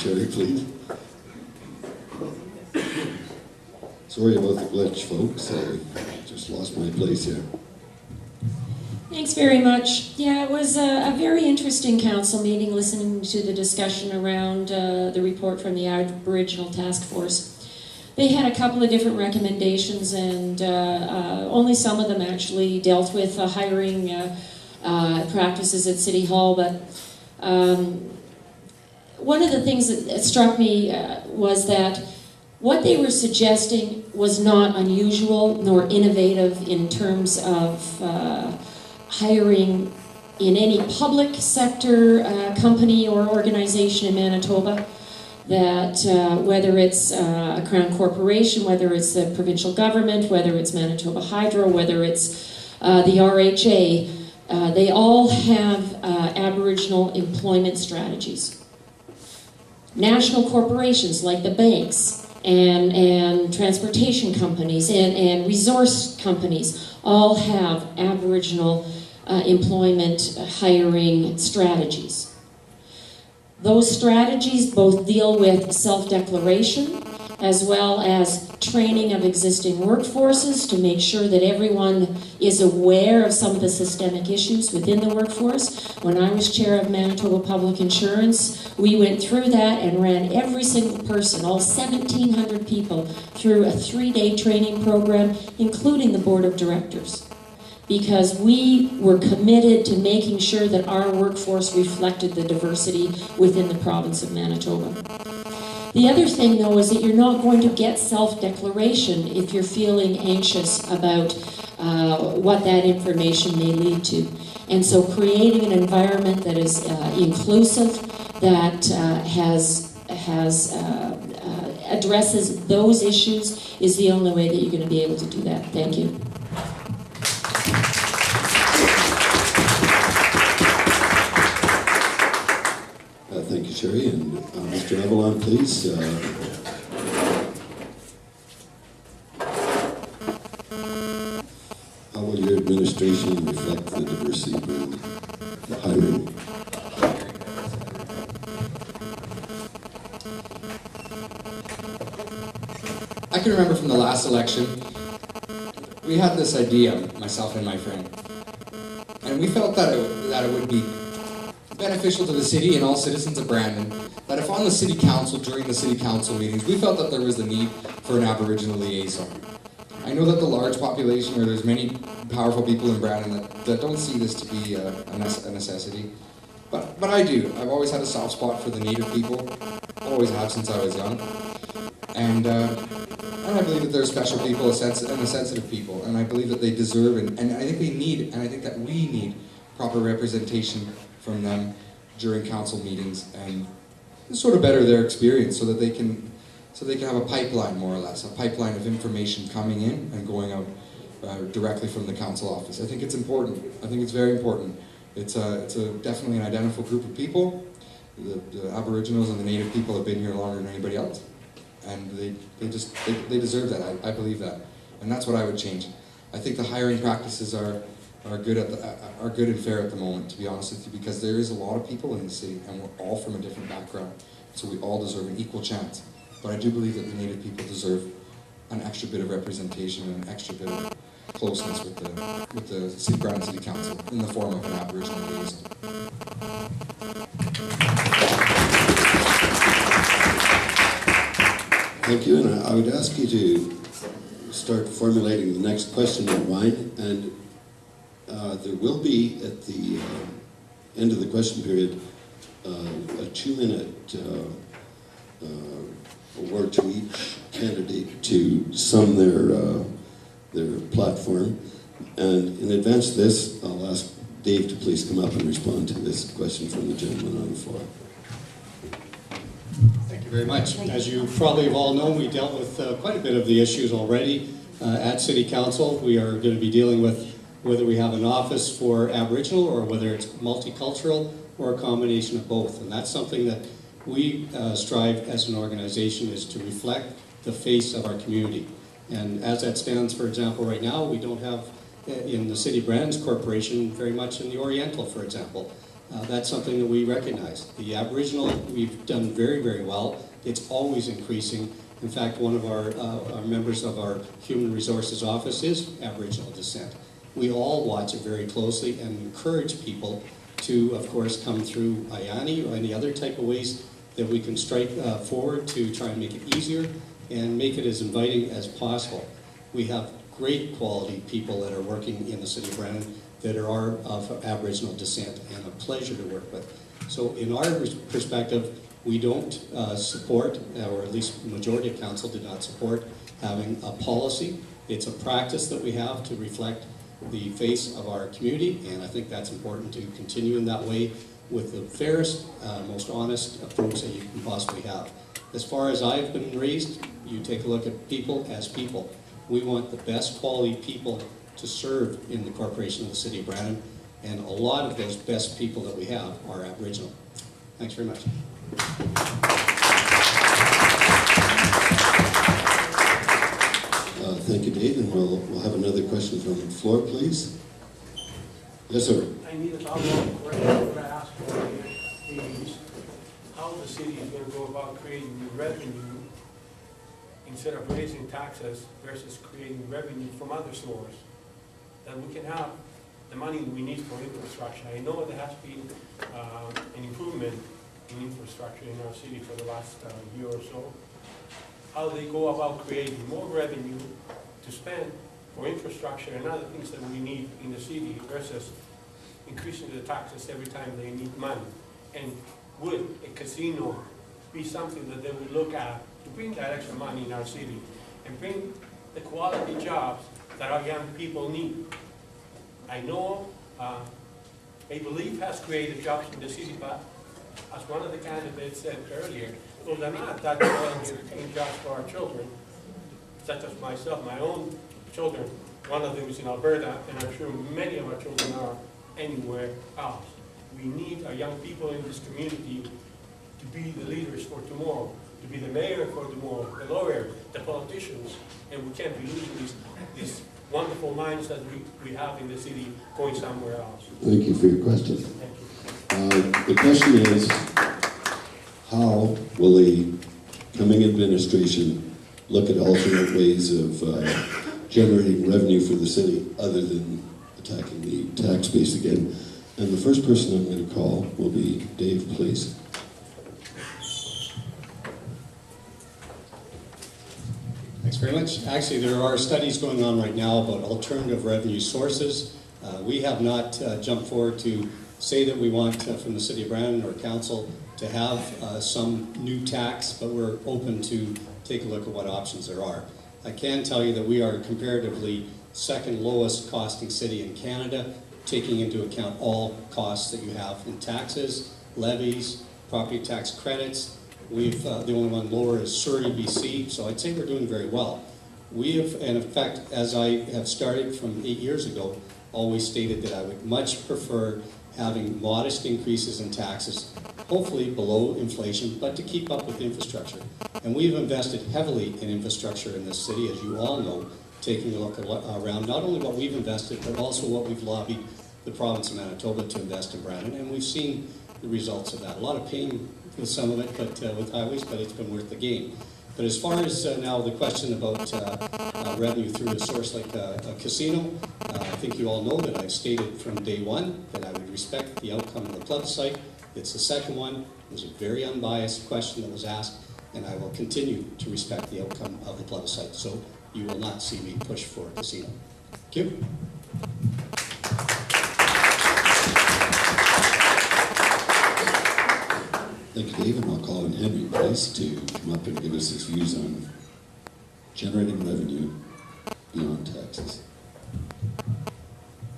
Sherry, please. Sorry about the glitch, folks. I just lost my place here. Thanks very much. Yeah, it was a very interesting council meeting, listening to the discussion around the report from the Aboriginal Task Force. They had a couple of different recommendations, and only some of them actually dealt with hiring practices at City Hall, but one of the things that struck me was that what they were suggesting was not unusual nor innovative in terms of hiring in any public sector company or organization in Manitoba. That whether it's a Crown Corporation, whether it's the provincial government, whether it's Manitoba Hydro, whether it's the RHA, they all have Aboriginal employment strategies. National corporations like the banks and transportation companies and resource companies all have Aboriginal employment hiring strategies. Those strategies both deal with self-declaration as well as training of existing workforces to make sure that everyone is aware of some of the systemic issues within the workforce. When I was chair of Manitoba Public Insurance, we went through that and ran every single person, all 1,700 people, through a 3-day training program, including the board of directors, because we were committed to making sure that our workforce reflected the diversity within the province of Manitoba. The other thing, though, is that you're not going to get self-declaration if you're feeling anxious about what that information may lead to. And so creating an environment that is inclusive, that addresses those issues, is the only way that you're going to be able to do that. Thank you. Thank you, Sherry. And Mr. Avalon, please. How will your administration reflect the diversity in the hiring? I can remember from the last election, we had this idea, myself and my friend, and we felt that it would be beneficial to the city and all citizens of Brandon, that if on the city council, during the city council meetings, we felt that there was the need for an Aboriginal liaison. I know that the large population, or there's many powerful people in Brandon that don't see this to be a necessity, but I do. I've always had a soft spot for the Native people, always have since I was young, and I believe that they're special people and a sensitive people, and I believe that they deserve, and I think they need, and I think that we need proper representation from them during council meetings and sort of better their experience so that they can have a pipeline, more or less, a pipeline of information coming in and going out directly from the council office. I think it's important. I think it's very important. It's definitely an identical group of people. The Aboriginals and the Native people have been here longer than anybody else, and they deserve that. I believe that, and that's what I would change. I think the hiring practices are good and fair at the moment, to be honest with you, because there is a lot of people in the city, and we're all from a different background, so we all deserve an equal chance. But I do believe that the Native people deserve an extra bit of representation and an extra bit of closeness with the Brandon City Council in the form of an Aboriginal liaison. Thank you, and I would ask you to start formulating the next question in mind, and there will be, at the end of the question period, a 2-minute award to each candidate to sum their platform. And in advance of this, I'll ask Dave to please come up and respond to this question from the gentleman on the floor. Thank you very much. As you probably have all known, we dealt with quite a bit of the issues already at City Council. We are going to be dealing with whether we have an office for Aboriginal or whether it's multicultural or a combination of both. And that's something that we strive as an organization, is to reflect the face of our community. And as that stands, for example, right now, we don't have in the City Brands Corporation very much in the Oriental, for example. that's something that we recognize. The Aboriginal, we've done very, very well. It's always increasing. In fact, one of our members of our Human Resources Office is Aboriginal descent. We all watch it very closely and encourage people to, of course, come through IANI or any other type of ways that we can strike forward to try and make it easier and make it as inviting as possible. We have great quality people that are working in the City of Brandon that are of Aboriginal descent and a pleasure to work with. So in our perspective, we don't support, or at least the majority of council did not support, having a policy. It's a practice that we have to reflect the face of our community, and I think that's important to continue in that way with the fairest, most honest approach that you can possibly have. As far as I've been raised, you take a look at people as people. We want the best quality people to serve in the corporation of the City of Brandon, and a lot of those best people that we have are Aboriginal. Thanks very much. Thank you, Dave, and we'll have another question from the floor, please. Yes, sir. I need a follow-up question. What I asked for is how the city is going to go about creating new revenue instead of raising taxes versus creating revenue from other sources, that we can have the money we need for infrastructure. I know there has been an improvement in infrastructure in our city for the last year or so. How they go about creating more revenue to spend for infrastructure and other things that we need in the city versus increasing the taxes every time they need money. And would a casino be something that they would look at to bring that extra money in our city and bring the quality jobs that our young people need? I know a belief has created jobs in the city, but as one of the candidates said earlier, those are not that well-paying jobs for our children, such as myself, my own children. One of them is in Alberta, and I'm sure many of our children are anywhere else. We need our young people in this community to be the leaders for tomorrow, to be the mayor for tomorrow, the lawyer, the politicians, and we can't be losing these wonderful minds that we have in the city going somewhere else. Thank you for your question. Thank you. The question is, how will the coming administration look at alternate ways of generating revenue for the city other than attacking the tax base again? And the first person I'm going to call will be Dave, please. Thanks very much. Actually, there are studies going on right now about alternative revenue sources. We have not jumped forward to say that we want from the City of Brandon or Council to have some new tax, but we're open to take a look at what options there are. I can tell you that we are comparatively second lowest costing city in Canada, taking into account all costs that you have in taxes, levies, property tax credits. We've the only one lower is Surrey, BC, so I'd say we're doing very well. We have, and in fact, as I have started from 8 years ago, always stated that I would much prefer having modest increases in taxes, hopefully below inflation, but to keep up with infrastructure. And we've invested heavily in infrastructure in this city, as you all know, taking a look around not only what we've invested, but also what we've lobbied the province of Manitoba to invest in Brandon, and we've seen the results of that. A lot of pain with some of it, but with highways, but it's been worth the gain. But as far as now the question about revenue through a source like a casino, I think you all know that I've stated from day one that I would respect the outcome of the plebiscite. It's the second one. It was a very unbiased question that was asked, and I will continue to respect the outcome of the plebiscite. So you will not see me push for a casino. Thank you. Thank you, Dave, and I'll call on Henry, please, to come up and give us his views on generating revenue beyond taxes.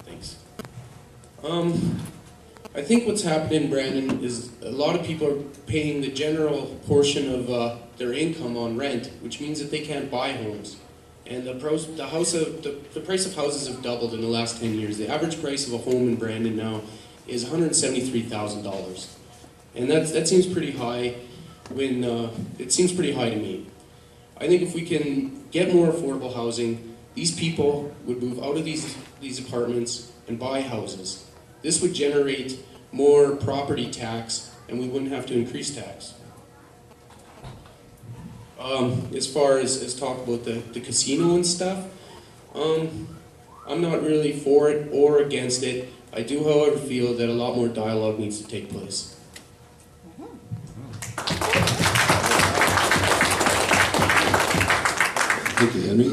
Thanks. I think what's happened in Brandon is a lot of people are paying the general portion of their income on rent, which means that they can't buy homes. And the price of houses have doubled in the last 10 years. The average price of a home in Brandon now is $173,000. And that seems pretty high when, it seems pretty high to me. I think if we can get more affordable housing, these people would move out of these apartments and buy houses. This would generate more property tax, and we wouldn't have to increase tax. As far as talk about the casino and stuff, I'm not really for it or against it. I do, however, feel that a lot more dialogue needs to take place. Thank you, Henry.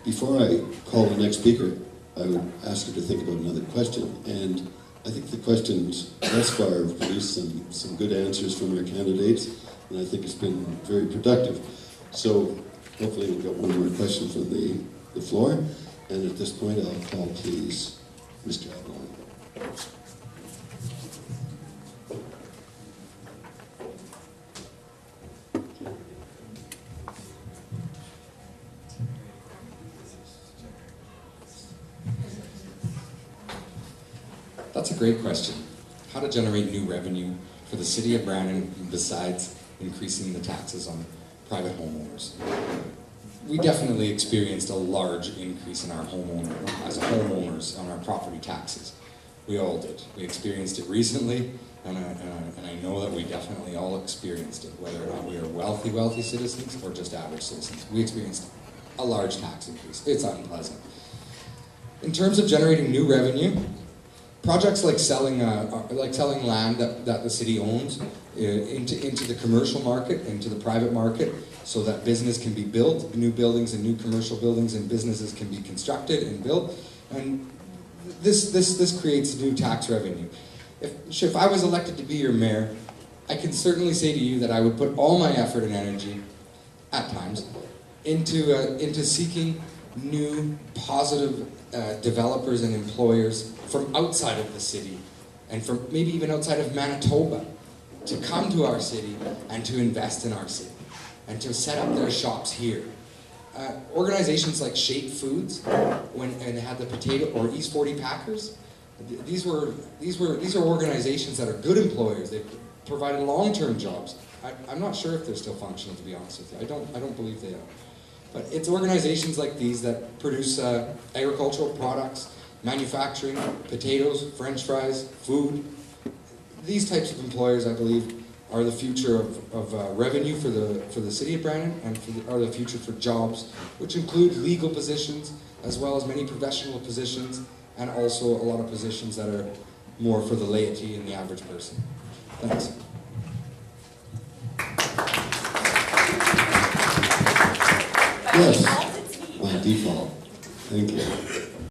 Before I call the next speaker, I would ask you to think about another question. And I think the questions thus far have produced some good answers from our candidates, and I think it's been very productive. So hopefully we've got one more question from the floor. And at this point, I'll call, please, Mr. Avalon. That's a great question. How to generate new revenue for the city of Brandon besides increasing the taxes on private homeowners. We definitely experienced a large increase in our homeowners on our property taxes. We all did. We experienced it recently, and I know that we definitely all experienced it, whether or not we are wealthy citizens or just average citizens. We experienced a large tax increase. It's unpleasant. In terms of generating new revenue, projects like selling land that the city owns into the commercial market, into the private market, so that business can be built, new buildings and new commercial buildings and businesses can be constructed and built, and this creates new tax revenue. If I was elected to be your mayor, I can certainly say to you that I would put all my effort and energy, at times, into seeking new positive developers and employers from outside of the city and from maybe even outside of Manitoba to come to our city and to invest in our city and to set up their shops here. Organizations like Shape Foods, and they had the potato, or East 40 Packers, these are organizations that are good employers. They provided long-term jobs. I'm not sure if they're still functional, to be honest with you. I don't believe they are. But it's organizations like these that produce agricultural products, manufacturing, potatoes, French fries, food. These types of employers, I believe, are the future of revenue for the city of Brandon, and are the future for jobs, which include legal positions, as well as many professional positions, and also a lot of positions that are more for the laity and the average person. Thanks. Yes, by default. Thank you.